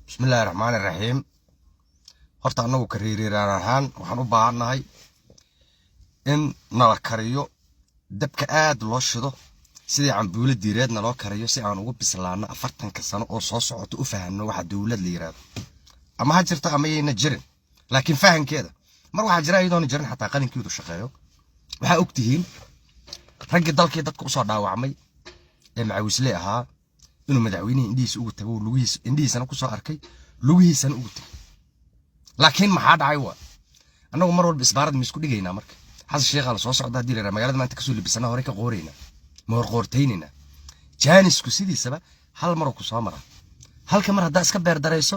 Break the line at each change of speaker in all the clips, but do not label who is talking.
بسم الله الرحمن الرحيم. horta anagu kariiraan ahaan waxaan u baahanahay in nala kariyo dabka aad loo shido sidii cambuule diireedna loo kariyo si aan ugu bislaano 40 sano oo soo socoto u fahanno waxa dawlad la yiraahdo ama ha jirta ama ayna jirin laakiin fahankeeda mar waxa jira iyadoon jirin xataa qalinkiidu shaqeeyo waxa ogtihiin ragga dalkii dadku u soo dhaawacmay ee macawisle ahaa inuu madaxweynaha indiis ugu tago lugihiisa indiisana ku soo arkay lugihiisana ugu tago laakiin maxaa dhacay waa annagu mar walba isbaarad ma isku dhigaynaa marka xasan sheekh la soo socda hadii la magaalada maanta ka soo libisana hore ka qooreyna ma qorteynina jaanisku sidiisaba hal mar ku soo mara halka mar hadaa iska beer dareyso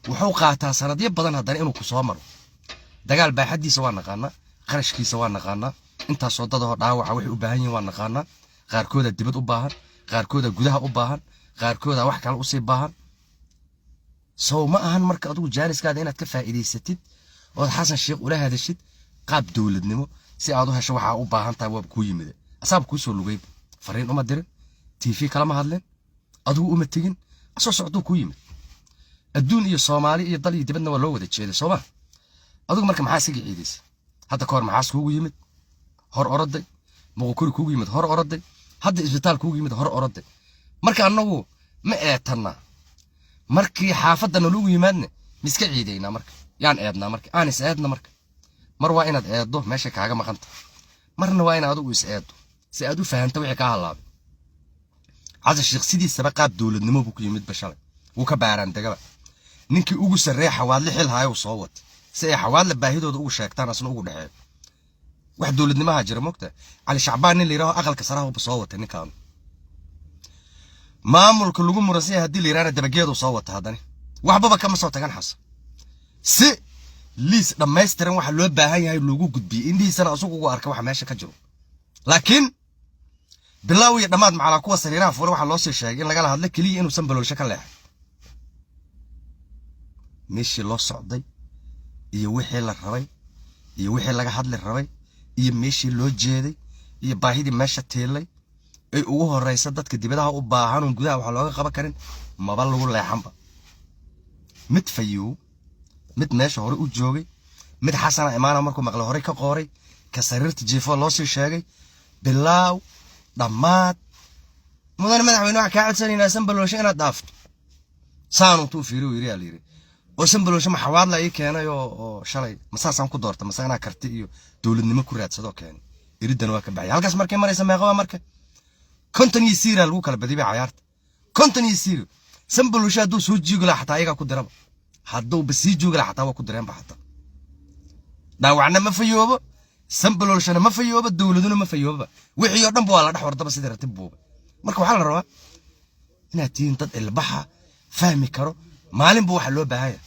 wuxuu qaataa sanadyo badan haddana inuu ku soo maro dagaal baaxadiisa waa naqaana qarashkiisa waa naqaana inta soo dadoo dhaawaca wax u baahan yihiin waa naqaana qaarkooda dibad u baahan qaarkooda gudaha u baahan qaarkooda wax kale u sii baahan soo ma ahan marka adigu jaaniskaada inaad ka faa'iideysatid oo xasan sheekh ula hadashid qaab dawladnimo si aad u hesho waxa u baahan tahay waa ku yimid asaab ku soo lugay fariin uma dirin TV kala ma hadleen adigu uma tagin asoo socdo ku yimid adduun iyo Soomaali iyo dal iyo dibadna waa loo wada jeeday Sooma adigu marka maxaa sigi ciidis hadda koor maxaa kuugu yimid hor oroday muqul kuugu yimid hor oroday hadda isbitaal kuugu yimid hor oroday marka anagu ma eetana markii xaafadana lagu yimaadna miska ciideyna marka yaan eedna marka aan is eedna marka mar waa inaad eedo meesha kaaga maqanta marna waa inaad u is eedo si aad u fahanto wixii ka halaabay hada shakhsidiisa qaab dawladnimo buu ku yimid bashalay uu ka baaran dagaba ninkii ugu sareeya xawaadle xil hayo soo wad si ay xawaadle baahidooda ugu sheegtaan asna ugu dhaxeeyo wax dawladnimaha jira moogta ali shacbaan in leeyahay aqalka saraha uu soo watay ninkaan maamulka lagu murasay hadii leeyahay dabageedu soo wata hadani waxba kama soo tagan xas si liis dhameystiran waxa loo baahan yahay lagu gudbiyo indiisana asugu ugu arka waxa meesha ka jiro laakiin bilaaw iyo dhamaad macala kuwa sariiraha fuula waxa loo soo sheegay in laga hadlo kaliya inuu sanbaloolsho ka leeyahay meeshii loo socday iyo wixii la rabay iyo wixii laga hadli rabay iyo meeshii loo jeeday iyo baahidii meesha teelay ay ugu horeysa dadka dibadaha u baahan oo gudaha waxa looga qaban karin maba lagu leexanba mid fayu mid meesha hore u joogay mid xasana imaana markuu maqlo hore ka qooray ka sariirta jiifo loo sii sheegay bilaaw dhamaad mudan madaxweynaha ka codsanayna sanbaloosho inaad dhaafto saanu tuu fiiriyo yiri yiri oo sanbaloosho ma xawaad la ay keenay oo shalay masaasan ku doorta masana karti iyo dawladnimo ku raadsado keenay iridan waa ka baxay halkaas markay maraysa meeqaba marka konton yisiira lagu kala badibay ciyaarta konton yisiir sanbaloosho haduu soo jiigla xataa ayaga ku diraba haduu basi joogla xataa waa ku direen ba xataa daawacna ma fayoobo sanbaloolshana ma fayoobo dawladuna ma fayoobo wixii oo dhan waa la dhax wardaba sidii ratib booba marka waxa la rabaa inaad tiin dad ilbaxa fahmi karo maalin buu waxa loo baahan yahay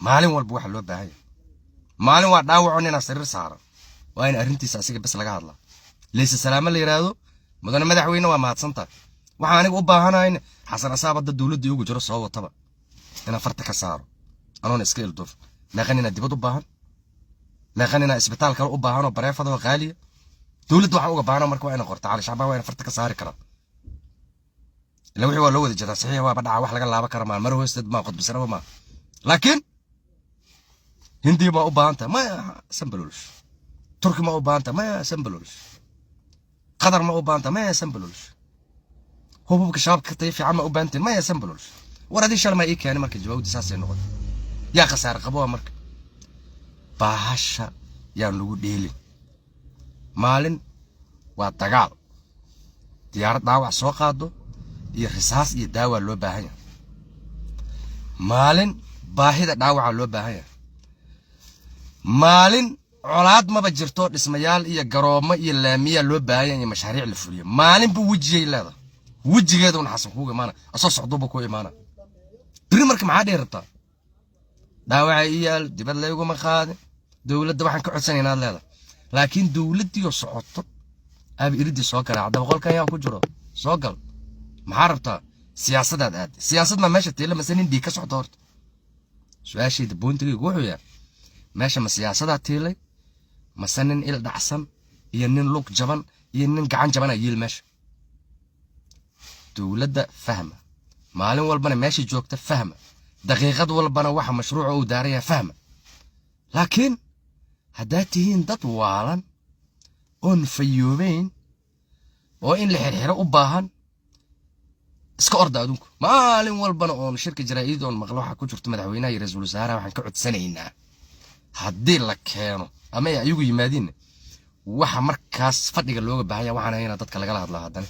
maalin walba waxa loo baahan yahay maalin waa dhaawaco inaa sariir saaran waa in arintiisa asiga bas laga hadlaa leeysa salaamo la yiraahdo mudane madaxweyne waa mahadsantaa waxa aniga u baahanahay xasan asaabada dawladda ugu jiro soo wataba ina farta ka saaro anoon iska ildof meeqanina dibad u baahan meeqanina isbitaal kale u baahan oo bareefada oo qaaliya dawladda waxa uga baahan marka waa ina qorta cali shacbaan waa ina farta ka saari kara ila wixii waa loo wada jiraa saxiix waa badhaca wax laga laaba kara mar hoosteed ma qodbisana ma laakiin hindi ma u baahanta ma sanbaloolsh turki ma u baahanta ma sanbaloolsh qadar ma u baahanta ma sanbaloolsh hububka shaabka tayfi ama u baahanta ma sanbaloolsh waradii shalma ay keenay marka jawaabti saasay noqon yaa qasaar qabo marka baahasha yaan lagu dheelin maalin waa dagaal diyaarad dhaawac soo qaado iyo risaas iyo daawa loo baahan yahay maalin baahida dhaawaca loo baahan yahay maalin colaad maba jirto dhismayaal iyo garoomo iyo laamiya loo baahan yahay mashaariic la fuliyo maalin buu wajiyay leedahay wajigeedu xasan kuuga imaana asoo socdo ku imaana biri marka maxaa dheerta dhaawaca iyaal dibad leeygu ma qaadin dawladda waxaan ka codsanaynaa leedahay laakiin dawladii oo socoto abi iridii soo garaacda boqolkan yaa ku jiro soo gal maxaa rabtaa siyaasadaad aad siyaasadna meesha teela masanin dhig ka socdo horta su'aashayda boontiga wuxuu yahay meesha ma siyaasadaad teelay masanin il dhacsan iyo nin lug jaban iyo nin gacan jaban ayil meesha dawladda fahma maalin walbana meeshii joogta fahma daqiiqad walbana waxa mashruuca uu daaraya fahma laakiin haddaad tihiin dad waalan oon fayoobeyn oo in la xirxiro u baahan iska orda adunku maalin walbana oon shirka jaraa'id oon maqlo waxa ku jirto madaxweynaha iyo ra'iisul wasaaraha waxaan ka codsanaynaa haddii la keeno ama ay ayagu yimaadiin waxa markaas fadhiga looga baahan yahay waxaan hayna dadka lagala hadlaa haddana